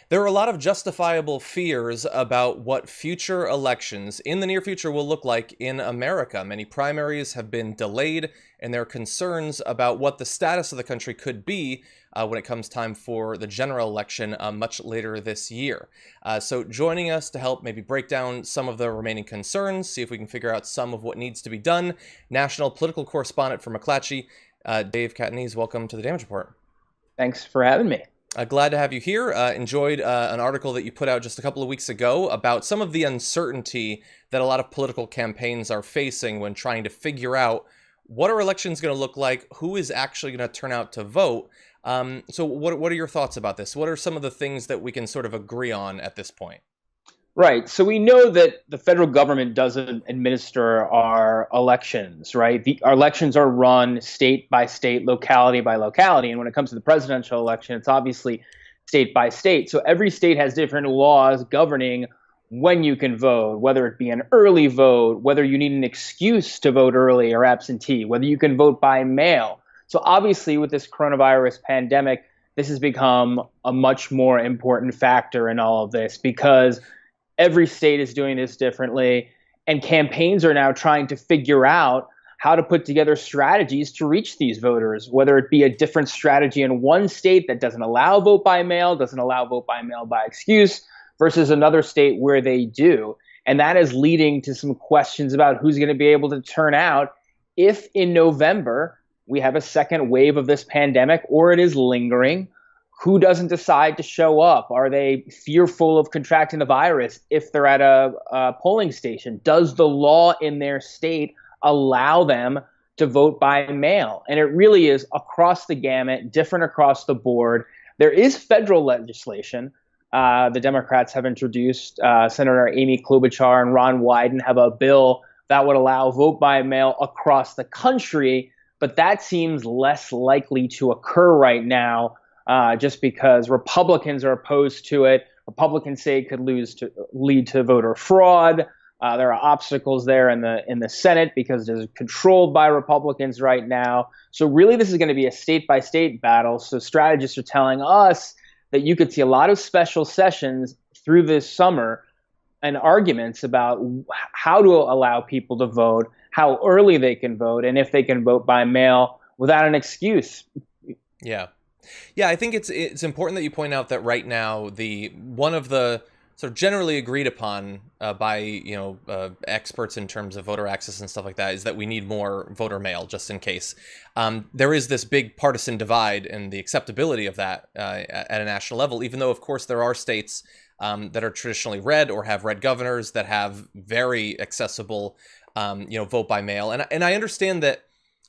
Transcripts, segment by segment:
There are a lot of justifiable fears about what future elections in the near future will look like in America. Many primaries have been delayed, and there are concerns about what the status of the country could be when it comes time for the general election much later this year. So joining us to help maybe break down some of the remaining concerns, see if we can figure out some of what needs to be done, national political correspondent for McClatchy, Dave Catanese. Welcome to the Damage Report. Thanks for having me. Glad to have you here. Enjoyed an article that you put out just a couple of weeks ago about some of the uncertainty that a lot of political campaigns are facing when trying to figure out what our election's going to look like, who is actually going to turn out to vote. So what are your thoughts about this? What are some of the things that we can sort of agree on at this point? Right. So we know that the federal government doesn't administer our elections, right? Our elections are run state by state, locality by locality. And when it comes to the presidential election, it's obviously state by state. So every state has different laws governing when you can vote, whether it be an early vote, whether you need an excuse to vote early or absentee, whether you can vote by mail. So obviously with this coronavirus pandemic, this has become a much more important factor in all of this because every state is doing this differently, and campaigns are now trying to figure out how to put together strategies to reach these voters, whether it be a different strategy in one state that doesn't allow vote by mail, doesn't allow vote by mail by excuse, versus another state where they do. And that is leading to some questions about who's going to be able to turn out if in November we have a second wave of this pandemic or it is lingering. Who doesn't decide to show up? Are they fearful of contracting the virus if they're at a polling station? Does the law in their state allow them to vote by mail? And it really is across the gamut, different across the board. There is federal legislation. The Democrats have introduced, Senator Amy Klobuchar and Ron Wyden have a bill that would allow vote by mail across the country, but that seems less likely to occur right now. Just because Republicans are opposed to it. Republicans say it could lead to voter fraud. There are obstacles there in the Senate because it is controlled by Republicans right now. So really this is going to be a state-by-state battle. So strategists are telling us that you could see a lot of special sessions through this summer and arguments about how to allow people to vote, how early they can vote, and if they can vote by mail without an excuse. Yeah, I think it's important that you point out that right now one of the sort of generally agreed upon by experts in terms of voter access and stuff like that is that we need more voter mail just in case. There is this big partisan divide in the acceptability of that at a national level, even though of course there are states that are traditionally red or have red governors that have very accessible vote by mail, and I understand that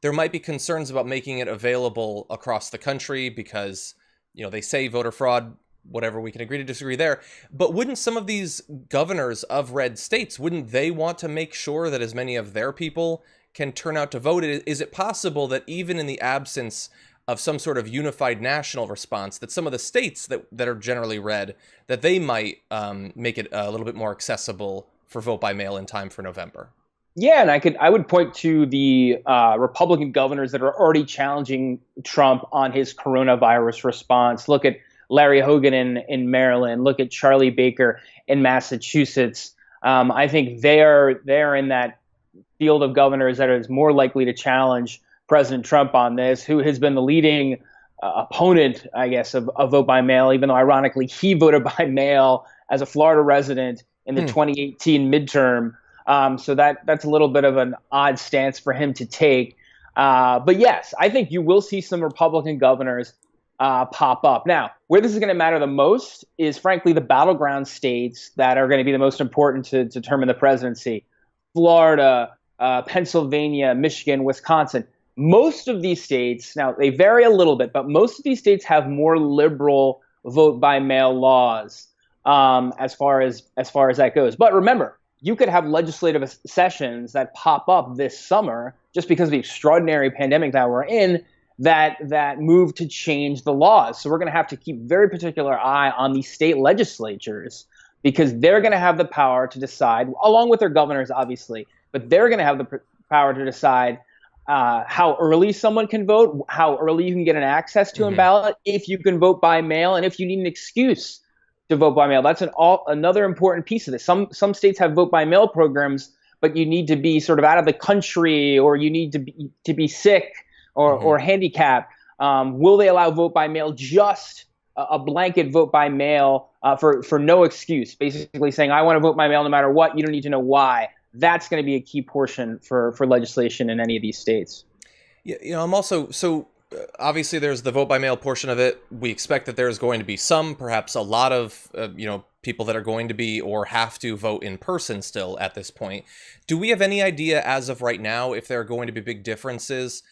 there might be concerns about making it available across the country because, they say voter fraud, whatever, we can agree to disagree there. But wouldn't some of these governors of red states, wouldn't they want to make sure that as many of their people can turn out to vote? Is it possible that even in the absence of some sort of unified national response, that some of the states that are generally red, that they might make it a little bit more accessible for vote by mail in time for November? Yeah, and I would point to the Republican governors that are already challenging Trump on his coronavirus response. Look at Larry Hogan in Maryland. Look at Charlie Baker in Massachusetts. I think they're in that field of governors that is more likely to challenge President Trump on this, who has been the leading opponent, I guess, of vote by mail, even though ironically he voted by mail as a Florida resident in the 2018 midterm. So that's a little bit of an odd stance for him to take. But yes, I think you will see some Republican governors pop up. Now, where this is going to matter the most is, frankly, the battleground states that are going to be the most important to determine the presidency. Florida, Pennsylvania, Michigan, Wisconsin. Most of these states, now they vary a little bit, but most of these states have more liberal vote by mail laws as far as that goes. But remember, you could have legislative sessions that pop up this summer just because of the extraordinary pandemic that we're in that move to change the laws. So we're going to have to keep very particular eye on the state legislatures because they're going to have the power to decide, along with their governors, obviously, but they're going to have the power to decide how early someone can vote, how early you can get an access to a ballot, if you can vote by mail, and if you need an excuse to vote by mail. That's another important piece of this. Some states have vote by mail programs, but you need to be sort of out of the country, or you need to be sick or handicapped. Will they allow vote by mail, just a blanket vote by mail for no excuse, basically saying I want to vote by mail no matter what. You don't need to know why. That's going to be a key portion for legislation in any of these states. Yeah, I'm also obviously there's the vote by mail portion of it. We expect that there's going to be some, perhaps a lot of people that are going to be or have to vote in person still at this point. Do we have any idea as of right now if there are going to be big differences?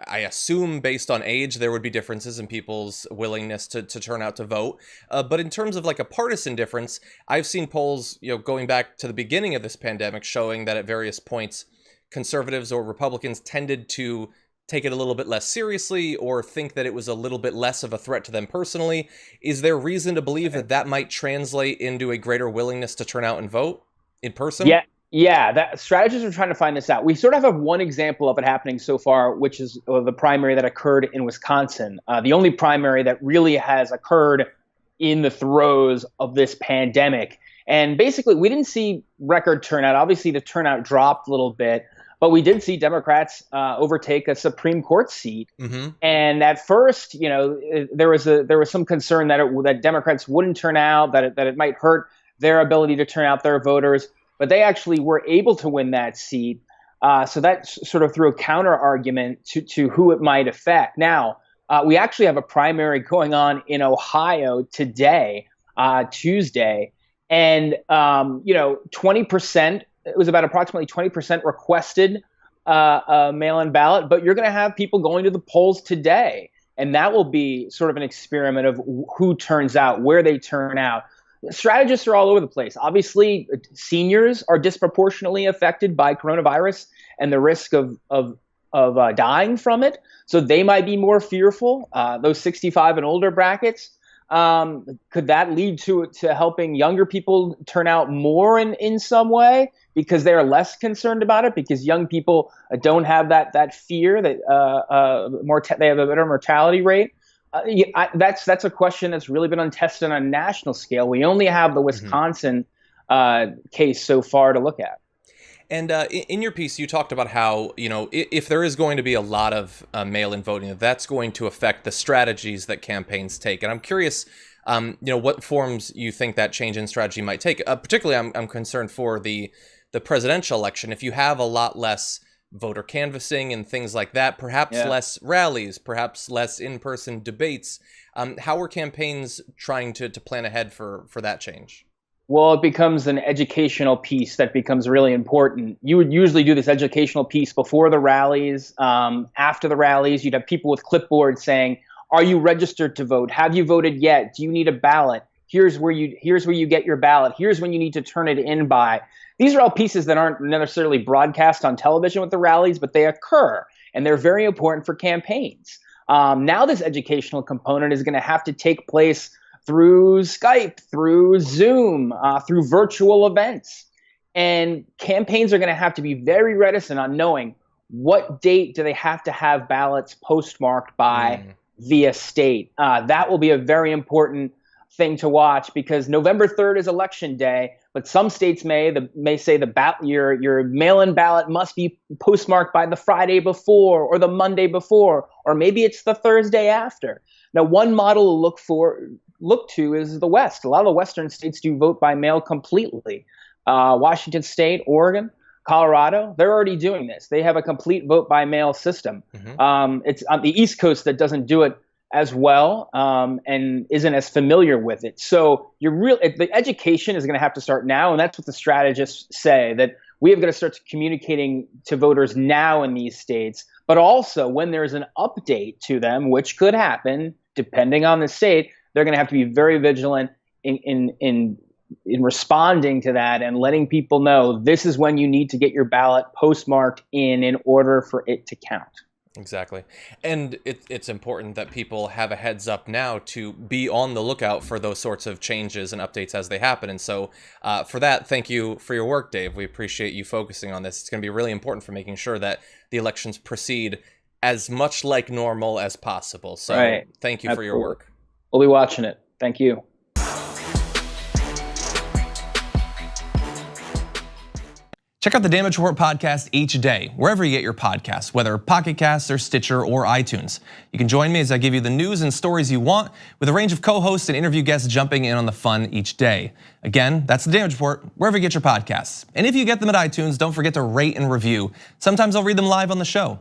I assume based on age, there would be differences in people's willingness to turn out to vote. But in terms of like a partisan difference, I've seen polls, going back to the beginning of this pandemic, showing that at various points, conservatives or Republicans tended to take it a little bit less seriously or think that it was a little bit less of a threat to them personally. Is there reason to believe that that might translate into a greater willingness to turn out and vote in person? Yeah, that strategists are trying to find this out. We sort of have one example of it happening so far, which is the primary that occurred in Wisconsin. The only primary that really has occurred in the throes of this pandemic. And basically, we didn't see record turnout. Obviously, the turnout dropped a little bit, but we did see Democrats overtake a Supreme Court seat. Mm-hmm. And at first, there was some concern that Democrats wouldn't turn out, that it might hurt their ability to turn out their voters. But they actually were able to win that seat. So that sort of threw a counter argument to who it might affect. Now, we actually have a primary going on in Ohio today, Tuesday. And, 20%, it was about approximately 20% requested a mail-in ballot. But you're going to have people going to the polls today. And that will be sort of an experiment of who turns out, where they turn out. Strategists are all over the place. Obviously, seniors are disproportionately affected by coronavirus and the risk of dying from it. So they might be more fearful. Those 65 and older brackets. Could that lead to helping younger people turn out more in some way because they're less concerned about it, because young people don't have that fear that they have a better mortality rate? That's a question that's really been untested on a national scale. We only have the Wisconsin case so far to look at. And in your piece, you talked about how, if there is going to be a lot of mail-in voting, that's going to affect the strategies that campaigns take. And I'm curious, what forms you think that change in strategy might take. Particularly, I'm concerned for the presidential election. If you have a lot less voter canvassing and things like that, perhaps less rallies, perhaps less in-person debates. How are campaigns trying to plan ahead for that change? Well, it becomes an educational piece that becomes really important. You would usually do this educational piece before the rallies. After the rallies, you'd have people with clipboards saying, are you registered to vote? Have you voted yet? Do you need a ballot? Here's where you get your ballot. Here's when you need to turn it in by. These are all pieces that aren't necessarily broadcast on television with the rallies, but they occur, and they're very important for campaigns. Now this educational component is going to have to take place through Skype, through Zoom, through virtual events. And campaigns are going to have to be very reticent on knowing what date do they have to have ballots postmarked by via state. That will be a very important thing to watch, because November 3rd is election day, but some states may say your mail-in ballot must be postmarked by the Friday before or the Monday before, or maybe it's the Thursday after. Now, one model to look to is the West. A lot of the Western states do vote by mail completely. Washington State, Oregon, Colorado, they're already doing this. They have a complete vote by mail system. It's on the East Coast that doesn't do it as well and isn't as familiar with it. So the education is going to have to start now, and that's what the strategists say, that we have got to start communicating to voters now in these states, but also when there's an update to them, which could happen depending on the state, they're going to have to be very vigilant in responding to that and letting people know this is when you need to get your ballot postmarked in order for it to count. Exactly. And it's important that people have a heads up now to be on the lookout for those sorts of changes and updates as they happen. And so for that, thank you for your work, Dave. We appreciate you focusing on this. It's going to be really important for making sure that the elections proceed as much like normal as possible. So Thank you for your work. We'll be watching it. Thank you. Check out the Damage Report podcast each day, wherever you get your podcasts, whether Pocket Casts or Stitcher or iTunes. You can join me as I give you the news and stories you want, with a range of co-hosts and interview guests jumping in on the fun each day. Again, that's the Damage Report, wherever you get your podcasts. And if you get them at iTunes, don't forget to rate and review. Sometimes I'll read them live on the show.